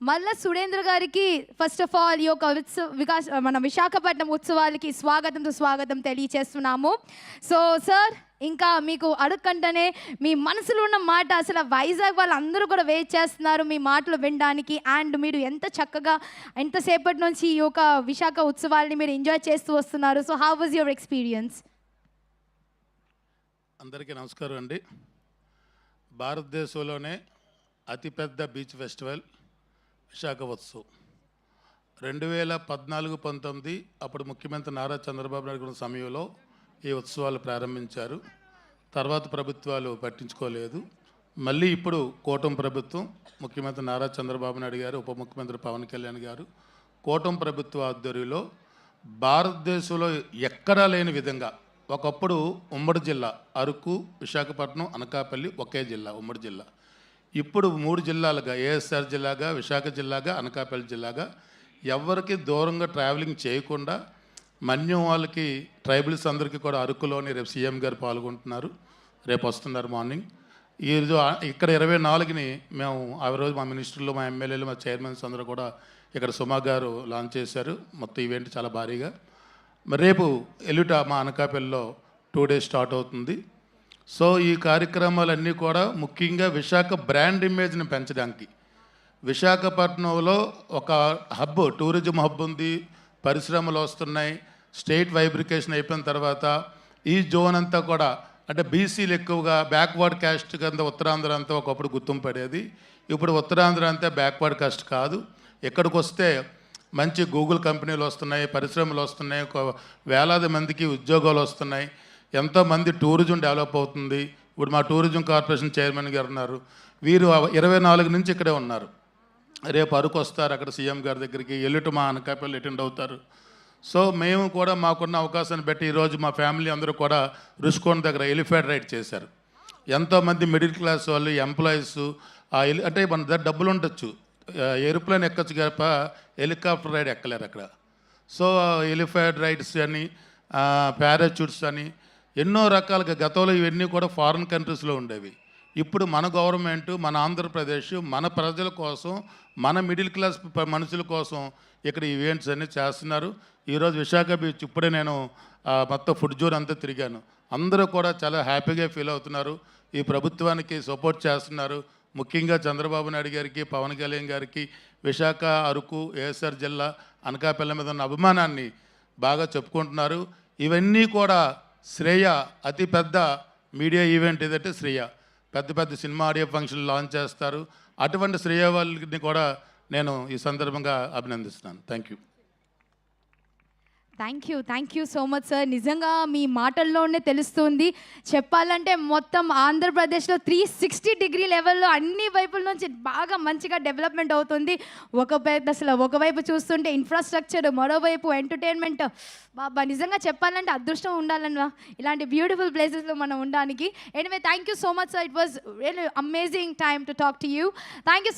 మల్ల సురేంద్ర గారికి first of all ఈ యొక్క మన విశాఖపట్నం ఉత్సవాలకి స్వాగతం తెలియచేస్తున్నాము. సో సార్, ఇంకా మీకు అడగకంటేనే మీ మనసులో ఉన్న మాట అసలు వైజాగ్ వాళ్ళందరూ కూడా వెయిట్ చేస్తున్నారు మీ మాటలు వినడానికి. అండ్ మీరు ఎంత చక్కగా ఎంతసేపటి నుంచి ఈ యొక్క విశాఖ ఉత్సవాల్ని మీరు ఎంజాయ్ చేస్తూ వస్తున్నారు. So how was your experience? అందరికీ నమస్కారం అండి. భారతదేశంలోనే అతిపెద్ద బీచ్ ఫెస్టివల్ విశాఖ ఉత్సవ్ 2014-19 అప్పుడు ముఖ్యమంత్రి నారా చంద్రబాబు నాయుడు ఉన్న సమయంలో ఈ ఉత్సవాలు ప్రారంభించారు. తర్వాత ప్రభుత్వాలు పట్టించుకోలేదు. మళ్ళీ ఇప్పుడు కూటమి ప్రభుత్వం, ముఖ్యమంత్రి నారా చంద్రబాబు నాయుడు గారు, ఉప ముఖ్యమంత్రి పవన్ కళ్యాణ్ గారు కూటమి ప్రభుత్వ ఆధ్వర్యంలో భారతదేశంలో ఎక్కడా లేని విధంగా, ఒకప్పుడు ఉమ్మడి జిల్లా అరకు, విశాఖపట్నం, అనకాపల్లి ఒకే జిల్లా, ఉమ్మడి జిల్లా. ఇప్పుడు 3 జిల్లాలుగా, ఏఎస్ఆర్ జిల్లాగా, విశాఖ జిల్లాగా, అనకాపల్లి జిల్లాగా ఎవరికి దూరంగా ట్రావెలింగ్ చేయకుండా మన్యం వాళ్ళకి, ట్రైబల్స్ అందరికీ కూడా అరకులోని రేపు సీఎం గారు పాల్గొంటున్నారు. రేపు వస్తున్నారు మార్నింగ్. ఈరోజు ఇక్కడ 24ని మేము ఆ రోజు మా మినిస్టర్లు, మా ఎమ్మెల్యేలు, మా చైర్మన్స్ అందరూ కూడా ఇక్కడ సుమా గారు లాంచ్ చేశారు. మొత్తం ఈవెంట్ చాలా భారీగా. మరి రేపు ఎల్లుట మా అనకాపల్లిలో 2 డేస్ స్టార్ట్ అవుతుంది. సో ఈ కార్యక్రమాలన్నీ కూడా ముఖ్యంగా విశాఖ బ్రాండ్ ఇమేజ్ని పెంచడానికి, విశాఖపట్నంలో ఒక హబ్, టూరిజం హబ్ ఉంది, పరిశ్రమలు వస్తున్నాయి. స్టేట్ వైబ్రికేషన్ అయిపోయిన తర్వాత ఈ జోన్ అంతా కూడా, అంటే బీసీలు ఎక్కువగా బ్యాక్వర్డ్ క్యాస్ట్ కింద ఉత్తరాంధ్ర అంతా ఒకప్పుడు గుర్తింపు పడేది. ఇప్పుడు ఉత్తరాంధ్ర అంతా బ్యాక్వర్డ్ కాస్ట్ కాదు. ఇక్కడికి వస్తే మంచి గూగుల్ కంపెనీలు వస్తున్నాయి, పరిశ్రమలు వస్తున్నాయి, వేలాది మందికి ఉద్యోగాలు వస్తున్నాయి, ఎంతోమంది టూరిజం డెవలప్ అవుతుంది. ఇప్పుడు మా టూరిజం కార్పొరేషన్ చైర్మన్ గారు ఉన్నారు, వీరు 24 నుంచి ఇక్కడే ఉన్నారు. రేపు అరకు వస్తారు, అక్కడ సీఎం గారి దగ్గరికి. ఎల్లుట మా అనకాపల్లి అటెండ్ అవుతారు. సో మేము కూడా మాకున్న అవకాశాన్ని బట్టి ఈరోజు మా ఫ్యామిలీ అందరూ కూడా రుషికొండ దగ్గర ఎలిఫెంట్ రైడ్ చేశారు. ఎంతోమంది మిడిల్ క్లాస్ వాళ్ళు, ఎంప్లాయీస్, అంటే మన దగ్గర డబ్బులు ఉండొచ్చు, ఏరోప్లేన్ ఎక్కచ్చు తప్ప హెలికాప్టర్ రైడ్ ఎక్కలేరు అక్కడ. సో ఎలిఫెంట్ రైడ్స్ అని, పారాచూట్స్ అని ఎన్నో రకాలుగా, గతంలో ఇవన్నీ కూడా ఫారిన్ కంట్రీస్లో ఉండేవి. ఇప్పుడు మన గవర్నమెంట్, మన ఆంధ్రప్రదేశ్, మన ప్రజల కోసం, మన మిడిల్ క్లాస్ మనుషుల కోసం ఇక్కడ ఈవెంట్స్ అన్నీ చేస్తున్నారు. ఈరోజు విశాఖ బీచ్ ఇప్పుడే నేను మొత్తం ఫుడ్ జోన్ అంతా తిరిగాను. అందరూ కూడా చాలా హ్యాపీగా ఫీల్ అవుతున్నారు. ఈ ప్రభుత్వానికి సపోర్ట్ చేస్తున్నారు. ముఖ్యంగా చంద్రబాబు నాయుడు గారికి, పవన్ కళ్యాణ్ గారికి విశాఖ, అరకు, ఏఎస్ఆర్ జిల్లా, అనకాపల్లి మీద ఉన్న అభిమానాన్ని బాగా చెప్పుకుంటున్నారు. ఇవన్నీ కూడా శ్రేయ, అతిపెద్ద మీడియా ఈవెంట్ ఏదంటే శ్రేయ. పెద్ద పెద్ద సినిమా ఆడియో ఫంక్షన్లు లాంచ్ చేస్తారు. అటువంటి శ్రేయ వాళ్ళని కూడా నేను ఈ సందర్భంగా అభినందిస్తున్నాను. Thank you so much sir. నిజంగా మీ మాటల్లోనే తెలుస్తుంది. చెప్పాలంటే మొత్తం ఆంధ్రప్రదేశ్లో 360 డిగ్రీ లెవెల్లో అన్ని వైపుల నుంచి బాగా మంచిగా డెవలప్మెంట్ అవుతుంది. ఒకవైపు చూస్తుంటే ఇన్ఫ్రాస్ట్రక్చర్, మరోవైపు ఎంటర్టైన్మెంట్. బాబా, నిజంగా చెప్పాలంటే అదృష్టం ఉండాలన్నా ఇలాంటి బ్యూటిఫుల్ ప్లేసెస్లో మనం ఉండడానికి. Anyway, thank you so much sir. It was really amazing time to talk to you. Thank you.